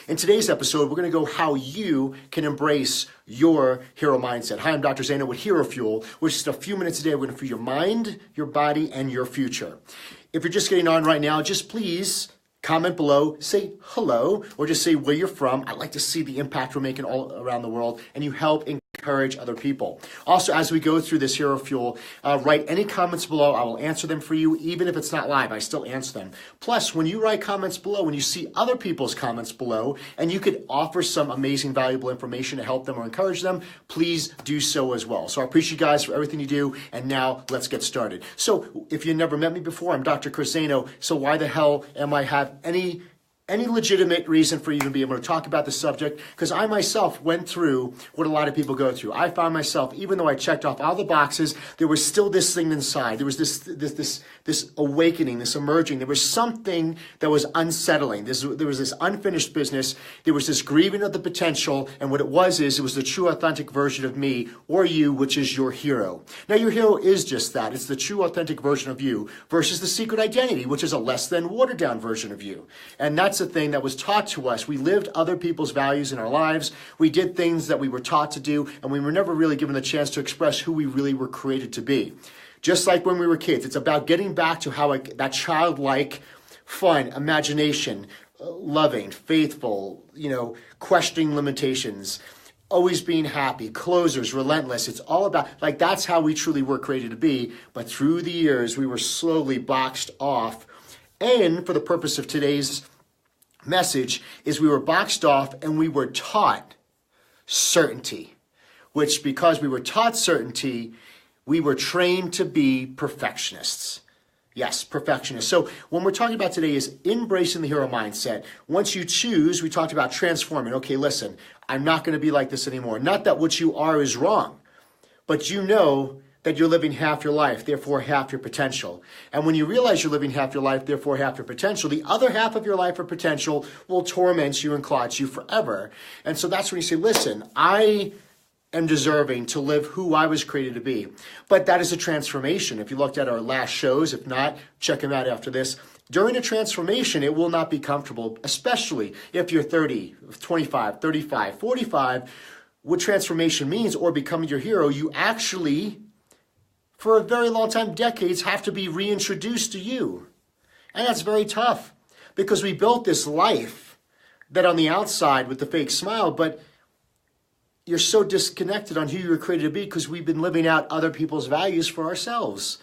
In today's episode, we're going to go how you can embrace your hero mindset. Hi, I'm Dr. Zaino with Hero Fuel, which is just a few minutes a day. We're going to fuel your mind, your body, and your future. If you're just getting on right now, just please comment below, say hello, or just say where you're from. I'd like to see the impact we're making all around the world, and you help encourage other people. Also, as we go through this Hero Fuel, write any comments below. I will answer them for you, even if it's not live. I still answer them. Plus, when you write comments below, when you see other people's comments below, and you could offer some amazing, valuable information to help them or encourage them, please do so as well. So I appreciate you guys for everything you do, and now let's get started. So if you never met me before, I'm Dr. Chris Zaino. So why the hell am I have any legitimate reason for you to be able to talk about this subject? Because I myself went through what a lot of people go through. I found myself, even though I checked off all the boxes, there was still this thing inside. There was this awakening, this emerging. There was something that was unsettling. There was this unfinished business. There was this grieving of the potential. And what it was the true authentic version of me or you, which is your hero. Now, your hero is just that. It's the true authentic version of you versus the secret identity, which is a less than watered down version of you. And that's the thing that was taught to us. We lived other people's values in our lives. We did things that we were taught to do, and we were never really given the chance to express who we really were created to be. Just like when we were kids, it's about getting back to how that childlike fun, imagination, loving, faithful, questioning limitations, always being happy, closers, relentless. It's all about, that's how we truly were created to be. But through the years, we were slowly boxed off. And for the purpose of today's message is we were boxed off and we were taught certainty, which because we were taught certainty, we were trained to be perfectionists. Yes, perfectionists. So when we're talking about today is embracing the hero mindset. Once you choose, we talked about transforming. Okay, listen, I'm not going to be like this anymore. Not that what you are is wrong, but you know that you're living half your life, therefore half your potential. And when you realize you're living half your life, therefore half your potential, the other half of your life or potential will torment you and clot you forever. And so that's when you say, listen, I am deserving to live who I was created to be. But that is a transformation. If you looked at our last shows, if not, check them out after this. During a transformation, it will not be comfortable, especially if you're 30, 25, 35, 45. What transformation means, or becoming your hero, you actually, for a very long time, decades, have to be reintroduced to you. And that's very tough because we built this life that on the outside with the fake smile, but you're so disconnected on who you were created to be because we've been living out other people's values for ourselves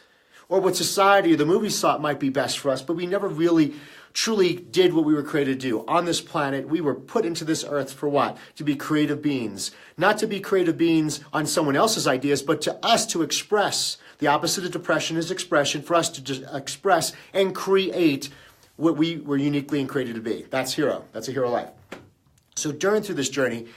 or what society or the movies thought might be best for us, but we never really truly did what we were created to do. On this planet, we were put into this earth for what? To be creative beings. Not to be creative beings on someone else's ideas, but to us to express. The opposite of depression is expression, for us to just express and create what we were uniquely and created to be. That's hero. That's a hero life. So through this journey,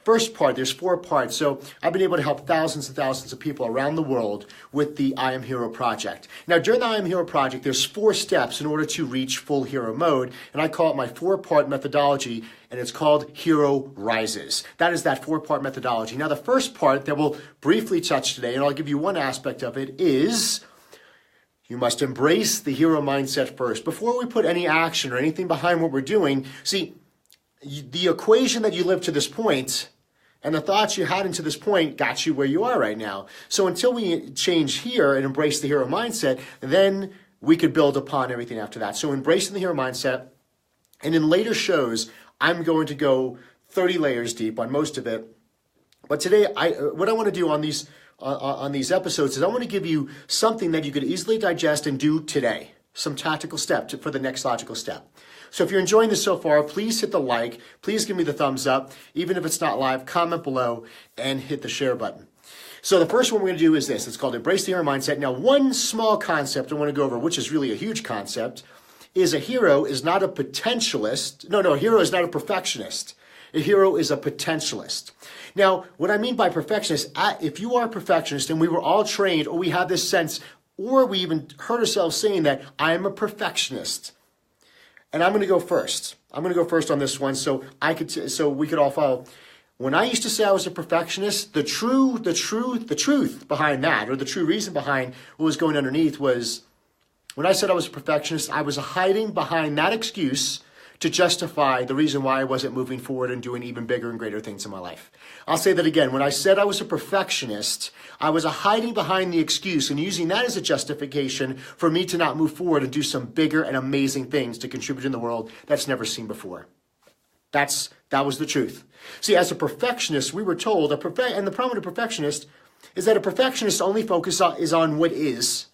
first part, there's 4 parts. So I've been able to help thousands and thousands of people around the world with the I Am Hero Project. Now, during the I Am Hero Project, there's 4 steps in order to reach full hero mode. And I call it my 4-part methodology, and it's called Hero Rises. That is that 4-part methodology. Now, the first part that we'll briefly touch today, and I'll give you one aspect of it, is you must embrace the hero mindset first. Before we put any action or anything behind what we're doing, see, the equation that you live to this point and the thoughts you had into this point got you where you are right now. So until we change here and embrace the hero mindset, then we could build upon everything after that. So embracing the hero mindset. And in later shows, I'm going to go 30 layers deep on most of it. But today, what I want to do on these episodes is I want to give you something that you could easily digest and do today. Some tactical step for the next logical step. So if you're enjoying this so far, please hit the like. Please give me the thumbs up. Even if it's not live, comment below and hit the share button. So the first one we're going to do is this. It's called Embrace the Hero Mindset. Now, one small concept I want to go over, which is really a huge concept, is a hero is not a potentialist. No, a hero is not a perfectionist. A hero is a potentialist. Now, what I mean by perfectionist, if you are a perfectionist and we were all trained or we have this sense, or we even heard ourselves saying that I am a perfectionist. And I'm going to go first. I'm going to go first on this one so we could all follow. When I used to say I was a perfectionist, the truth behind that, or the true reason behind what was going underneath was when I said I was a perfectionist, I was hiding behind that excuse to justify the reason why I wasn't moving forward and doing even bigger and greater things in my life. I'll say that again. When I said I was a perfectionist, I was hiding behind the excuse and using that as a justification for me to not move forward and do some bigger and amazing things to contribute in the world that's never seen before. That was the truth. See, as a perfectionist, we were told, and the problem with a perfectionist is that a perfectionist only focuses on what is.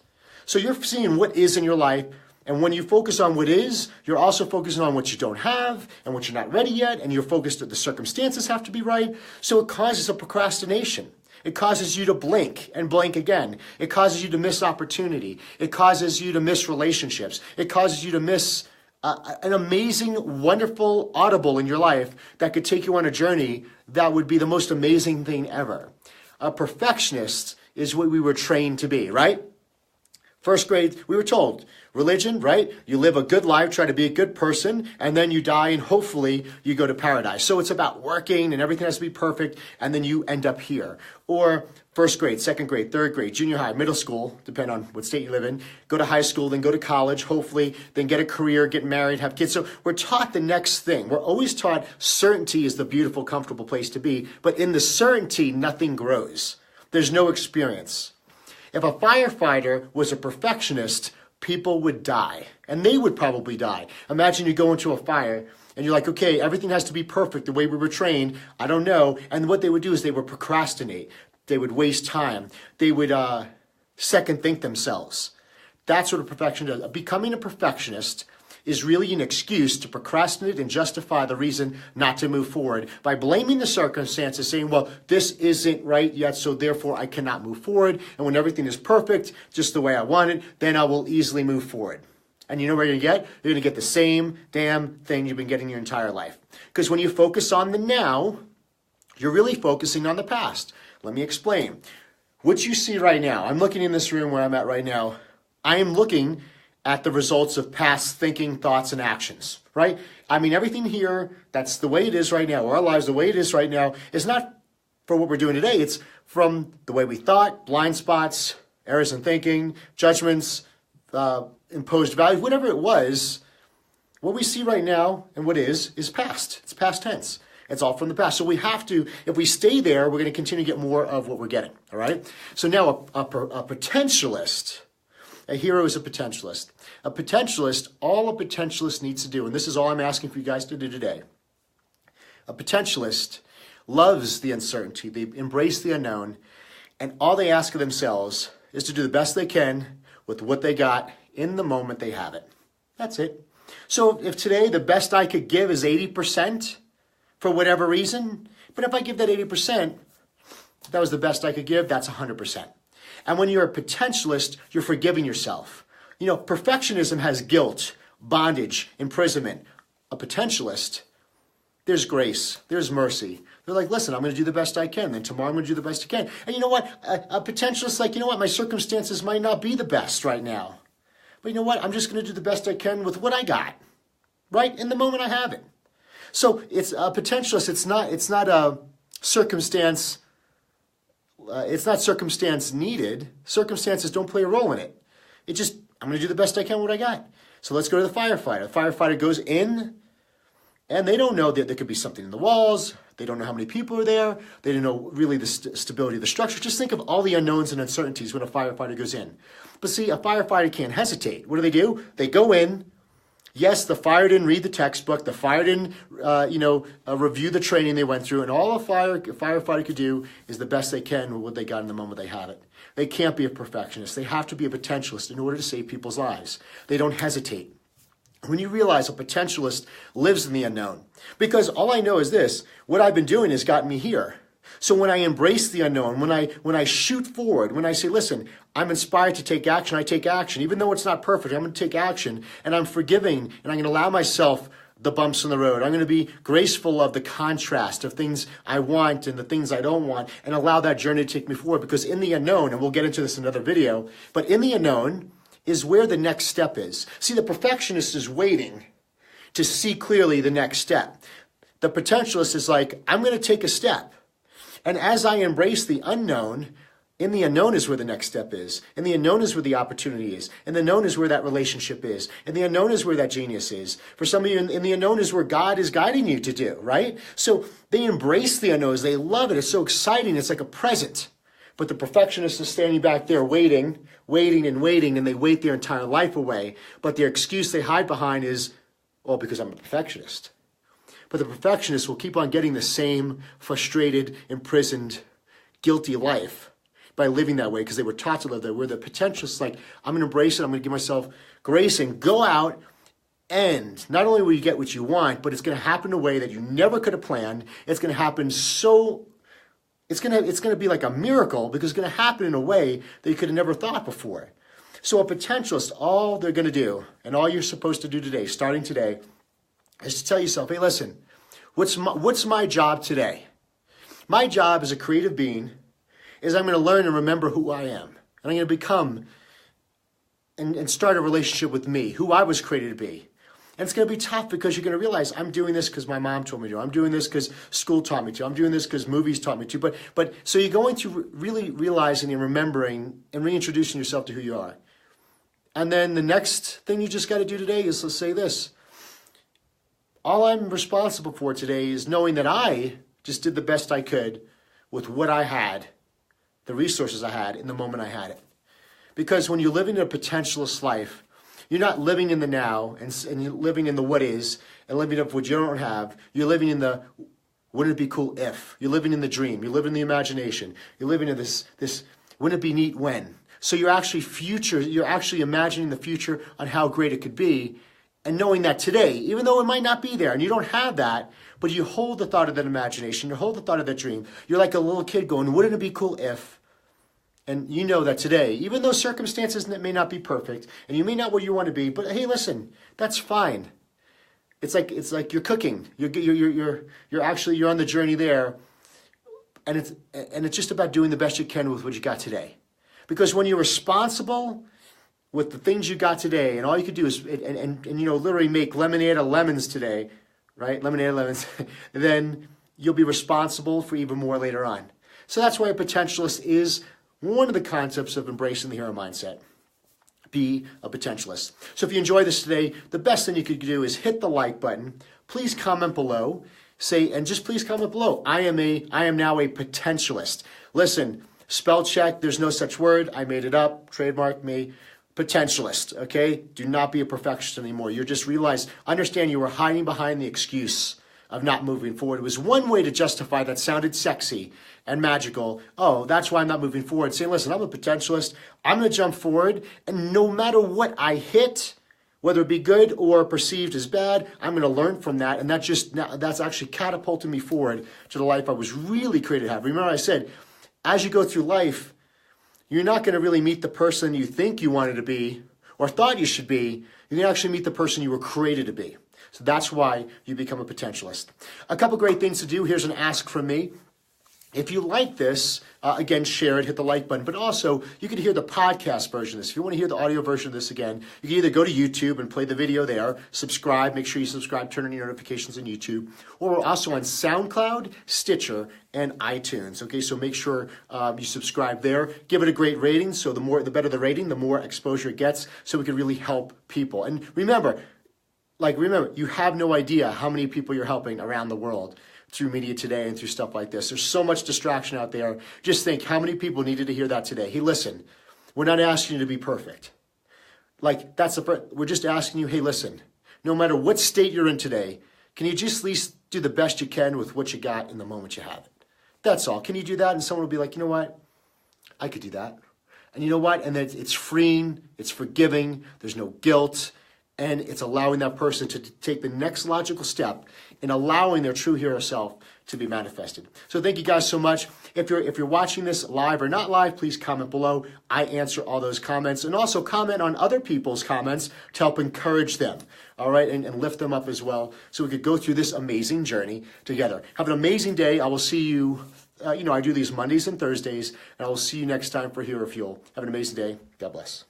So you're seeing what is in your life, and when you focus on what is, you're also focusing on what you don't have and what you're not ready yet, and you're focused that the circumstances have to be right. So it causes a procrastination. It causes you to blink and blink again. It causes you to miss opportunity. It causes you to miss relationships. It causes you to miss an amazing, wonderful audible in your life that could take you on a journey that would be the most amazing thing ever. A perfectionist is what we were trained to be, right? First grade, we were told, religion, right? You live a good life, try to be a good person, and then you die, and hopefully you go to paradise. So it's about working, and everything has to be perfect, and then you end up here. Or first grade, second grade, third grade, junior high, middle school, depending on what state you live in, go to high school, then go to college, hopefully, then get a career, get married, have kids. So we're taught the next thing. We're always taught certainty is the beautiful, comfortable place to be, but in the certainty, nothing grows. There's no experience. If a firefighter was a perfectionist, people would die, and they would probably die. Imagine you go into a fire, and you're like, okay, everything has to be perfect the way we were trained. I don't know. And what they would do is they would procrastinate. They would waste time. They would second think themselves. That's what a perfectionist does. Becoming a perfectionist is really an excuse to procrastinate and justify the reason not to move forward by blaming the circumstances, saying, well, this isn't right yet, so therefore I cannot move forward. And when everything is perfect, just the way I want it, then I will easily move forward. And you know what you're going to get? You're going to get the same damn thing you've been getting your entire life. Because when you focus on the now, you're really focusing on the past. Let me explain. What you see right now, I'm looking in this room where I'm at right now, I am looking at the results of past thinking, thoughts, and actions, right? I mean, everything here, that's the way it is right now, or our lives, the way it is right now, is not for what we're doing today. It's from the way we thought, blind spots, errors in thinking, judgments, imposed values, whatever it was. What we see right now and what is past. It's past tense. It's all from the past. So we have to, if we stay there, we're going to continue to get more of what we're getting, all right? So now a potentialist, a hero is a potentialist. A potentialist, all a potentialist needs to do, and this is all I'm asking for you guys to do today. A potentialist loves the uncertainty. They embrace the unknown, and all they ask of themselves is to do the best they can with what they got in the moment they have it. That's it. So if today the best I could give is 80% for whatever reason, but if I give that 80%, that was the best I could give, that's 100%. And when you're a potentialist, you're forgiving yourself. You know, perfectionism has guilt, bondage, imprisonment. A potentialist, there's grace, there's mercy. They're like, listen, I'm going to do the best I can. Then tomorrow I'm going to do the best I can. And you know what? A potentialist, like, you know what? My circumstances might not be the best right now. But you know what? I'm just going to do the best I can with what I got, right? In the moment I have it. So it's a potentialist. It's not a circumstance. It's not circumstance needed. Circumstances don't play a role in it. It just, I'm going to do the best I can with what I got. So let's go to the firefighter. The firefighter goes in, and they don't know that there could be something in the walls. They don't know how many people are there. They don't know really the stability of the structure. Just think of all the unknowns and uncertainties when a firefighter goes in. But see, a firefighter can't hesitate. What do? They go in. Yes, the fire didn't read the textbook. The fire didn't, review the training they went through. And all a firefighter could do is the best they can with what they got in the moment they have it. They can't be a perfectionist. They have to be a potentialist in order to save people's lives. They don't hesitate. When you realize a potentialist lives in the unknown, because all I know is this, what I've been doing has gotten me here. So when I embrace the unknown, when I shoot forward, when I say, listen, I'm inspired to take action, I take action. Even though it's not perfect, I'm going to take action, and I'm forgiving, and I'm going to allow myself the bumps in the road. I'm going to be graceful of the contrast of things I want and the things I don't want, and allow that journey to take me forward. Because in the unknown, and we'll get into this in another video, but in the unknown is where the next step is. See, the perfectionist is waiting to see clearly the next step. The potentialist is like, I'm going to take a step. And as I embrace the unknown, In the unknown is where the next step is. In the unknown is where the opportunity is. In the unknown is where that relationship is. In the unknown is where that genius is. For some of you, in the unknown is where God is guiding you to do, right? So they embrace the unknowns. They love it. It's so exciting. It's like a present. But the perfectionist is standing back there waiting, and they wait their entire life away. But their excuse they hide behind is, well, because I'm a perfectionist. But the perfectionist will keep on getting the same frustrated, imprisoned, guilty life by living that way because they were taught to live that way. Where the potentialist, like, I'm going to embrace it, I'm going to give myself grace and go out, and not only will you get what you want, but it's going to happen in a way that you never could have planned. It's going to happen it's going to be like a miracle because it's going to happen in a way that you could have never thought before. So a potentialist, all they're going to do, and all you're supposed to do today, starting today, is to tell yourself, hey, listen, what's my job today? My job as a creative being is I'm going to learn and remember who I am. And I'm going to become and start a relationship with me, who I was created to be. And it's going to be tough because you're going to realize I'm doing this because my mom told me to. I'm doing this because school taught me to. I'm doing this because movies taught me to. But so you're going to really realizing and remembering and reintroducing yourself to who you are. And then the next thing you just got to do today is let's say this. All I'm responsible for today is knowing that I just did the best I could with what I had, the resources I had in the moment I had it. Because when you're living a potentialist life, you're not living in the now and you're living in the what is and living up what you don't have. You're living in the wouldn't it be cool if. You're living in the dream. You're living in the imagination. You're living in this wouldn't it be neat when. So you're actually imagining the future on how great it could be and knowing that today, even though it might not be there and you don't have that, but you hold the thought of that imagination, you hold the thought of that dream. You're like a little kid going, wouldn't it be cool if? And you know that today, even though circumstances may not be perfect, and you may not where you want to be, but hey, listen, that's fine. It's like you're cooking. You're on the journey there, and it's just about doing the best you can with what you got today. Because when you're responsible with the things you got today, and all you could do is and literally make lemonade of lemons today, right? Lemonade of lemons, then you'll be responsible for even more later on. So that's why a potentialist is one of the concepts of embracing the hero mindset. Be a potentialist. So if you enjoyed this today, the best thing you could do is hit the like button. Please comment below. Please comment below. I am now a potentialist. Listen, spell check. There's no such word. I made it up. Trademark me. Potentialist. Okay? Do not be a perfectionist anymore. Understand you were hiding behind the excuse of not moving forward. It was one way to justify that sounded sexy and magical. Oh, that's why I'm not moving forward. Saying, listen, I'm a potentialist. I'm going to jump forward. And no matter what I hit, whether it be good or perceived as bad, I'm going to learn from that. And that's actually catapulted me forward to the life I was really created to have. Remember I said, as you go through life, you're not going to really meet the person you think you wanted to be or thought you should be. You're going to actually meet the person you were created to be. So that's why you become a potentialist. A couple great things to do. Here's an ask from me. If you like this, again, share it, hit the like button. But also, you can hear the podcast version of this. If you want to hear the audio version of this again, you can either go to YouTube and play the video there, subscribe, make sure you subscribe, turn on your notifications on YouTube. Or we're also on SoundCloud, Stitcher, and iTunes. Okay, so make sure you subscribe there. Give it a great rating. So the better the rating, the more exposure it gets, so we can really help people. And remember, you have no idea how many people you're helping around the world through media today and through stuff like this. There's so much distraction out there. Just think how many people needed to hear that today. Hey, listen, we're not asking you to be perfect. We're just asking you, hey, listen, no matter what state you're in today, can you just at least do the best you can with what you got in the moment you have it? That's all. Can you do that? And someone will be like, you know what? I could do that. And you know what? And then it's freeing, it's forgiving, there's no guilt. And it's allowing that person to take the next logical step in allowing their true hero self to be manifested. So thank you guys so much. If you're watching this live or not live, please comment below. I answer all those comments. And also comment on other people's comments to help encourage them, all right, and lift them up as well so we could go through this amazing journey together. Have an amazing day. I will see you, I do these Mondays and Thursdays, and I will see you next time for Hero Fuel. Have an amazing day. God bless.